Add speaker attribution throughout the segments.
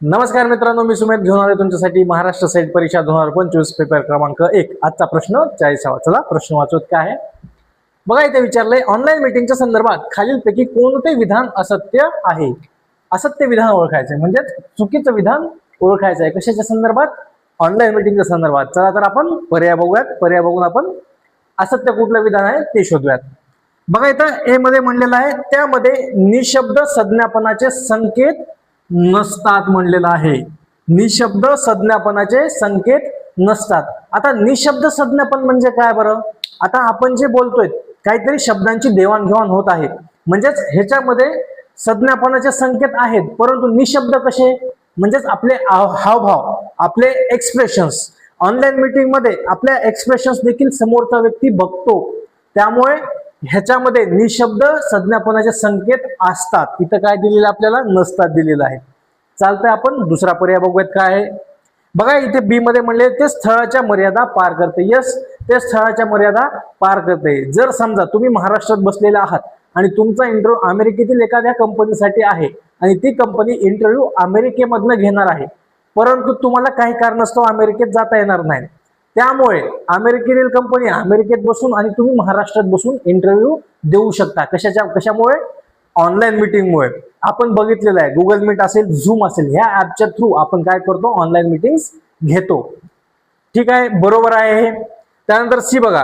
Speaker 1: नमस्कार मित्रांनो, मी सुमेध घेऊन आलो तुमच्यासाठी महाराष्ट्र सेट परीक्षा 2025 पेपर क्रमांक 1. आजचा प्रश्न 40वा. चला प्रश्न वाचूत. काय आहे बघा, इथे विचारलंय ऑनलाईन मीटिंगच्या संदर्भात खालीलपैकी कोणते विधान असत्य आहे. असत्य विधान ओळखायचंय म्हणजे चुकीचं विधान ओळखायचं आहे. कशाच्या संदर्भात? ऑनलाईन मीटिंगच्या संदर्भात. चला तर आपण पर्याय बघूयात. पर्याय बघून आपण असत्य कुठलं विधान आहे ते शोधूयात. बघा इथं ए मध्ये म्हणलेलं आहे, त्यामध्ये निशब्द संज्ञापनाचे संकेत नसतात म्हणलेलं आहे. निशब्द संज्ञापनाचे संकेत नसतात. आता निशब्द संज्ञापन म्हणजे काय बरं? आता आपण जे बोलतोय काहीतरी शब्दांची देवाणघेवाण होत आहे, म्हणजेच ह्याच्यामध्ये संज्ञापनाचे संकेत आहेत, परंतु निशब्द कसे? म्हणजेच आपले हावभाव, आपले एक्सप्रेशन्स. ऑनलाईन मीटिंग मध्ये आपल्या एक्सप्रेशन्स देखील समोरचा व्यक्ती बघतो, त्यामुळे ह्याच्यामध्ये निशब्द संज्ञापनाचे संकेत असतात. इथं काय दिलेलं आपल्याला? नसतात दिलेलं आहे. चालतंय, आपण दुसरा पर्याय बघूयात. काय आहे बघा, इथे बी मध्ये म्हणले ते स्थळाच्या मर्यादा पार करते. यस, ते स्थळाच्या मर्यादा पार करते. जर समजा तुम्ही महाराष्ट्रात बसलेले आहात आणि तुमचा इंटरव्ह्यू अमेरिकेतील एखाद्या कंपनीसाठी आहे आणि ती कंपनी इंटरव्ह्यू अमेरिकेमधनं घेणार आहे, परंतु तुम्हाला काही कारणास्तव अमेरिकेत जाता येणार नाही, त्यामुळे अमेरिकेतील कंपनी अमेरिकेत बसून आणि तुम्ही महाराष्ट्रात बसून इंटरव्ह्यू देऊ शकता. कशामुळे? ऑनलाईन मीटिंगमुळे. आपण बघितलेलं आहे, गुगल मीट असेल, झूम असेल, ह्या ऍपच्या थ्रू आपण काय करतो? ऑनलाईन मीटिंग्स घेतो. ठीक आहे, बरोबर आहे हे. त्यानंतर सी बघा,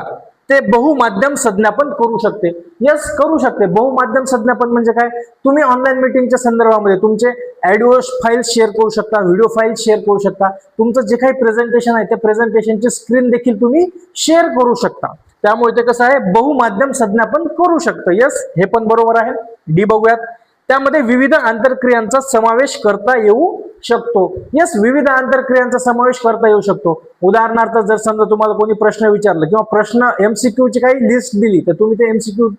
Speaker 1: ते बहुमाध्यम संज्ञापन करू शकते. यस, करू शकते. बहुमाध्यम संज्ञापन म्हणजे काय? तुम्ही ऑनलाईन मीटिंगच्या संदर्भामध्ये तुमचे ऑडिओ फाईल शेअर करू शकता, व्हिडिओ फाईल शेअर करू शकता, तुमचं जे काही प्रेझेंटेशन आहे त्या प्रेझेंटेशनची स्क्रीन देखील तुम्ही शेअर करू शकता. त्यामुळे ते कसं आहे? बहुमाध्यम संज्ञापन करू शकतं. यस, हे पण बरोबर आहे. डी बघूयात, त्यामध्ये विविध आंतरक्रियांचा समावेश करता येऊ शकतो. यस, विविध आंतरक्रियांचा समावेश करता येऊ शकतो. उदाहरणार्थ, जर समजा तुम्हाला कोणी प्रश्न विचारलं किंवा प्रश्न MCQ ची काही लिस्ट दिली, तर तुम्ही ते MCQ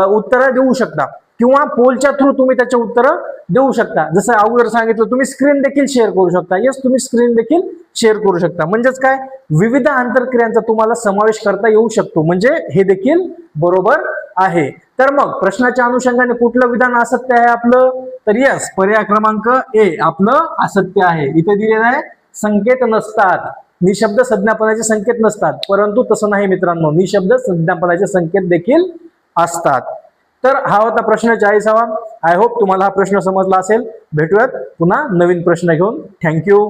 Speaker 1: उत्तरं देऊ शकता किंवा पोलच्या थ्रू तुम्ही त्याचे उत्तरं देऊ शकता. जसं अगोदर सांगितलं, तुम्ही स्क्रीन देखील शेअर करू शकता. यस, तुम्ही स्क्रीन देखील शेअर करू शकता. म्हणजेच काय? विविध आंतरक्रियांचा तुम्हाला समावेश करता येऊ शकतो. म्हणजे हे देखील बरोबर आहे. तर मग प्रश्नाच्या अनुषंगाने कुठलं विधान असत्य आहे आपलं? तर यस, पर्याय क्रमांक ए आपलं असत्य आहे. इथे दिलेलं आहे संकेत नसतात, निशब्द संज्ञापनाचे संकेत नसतात, परंतु तसं नाही मित्रांनो, निशब्द संज्ञापनाचे संकेत देखील असतात. तर हा होता प्रश्न 40वा. आय होप तुम्हाला हा प्रश्न समजला असेल. भेटूयात पुन्हा नवीन प्रश्न घेऊन. थँक्यू.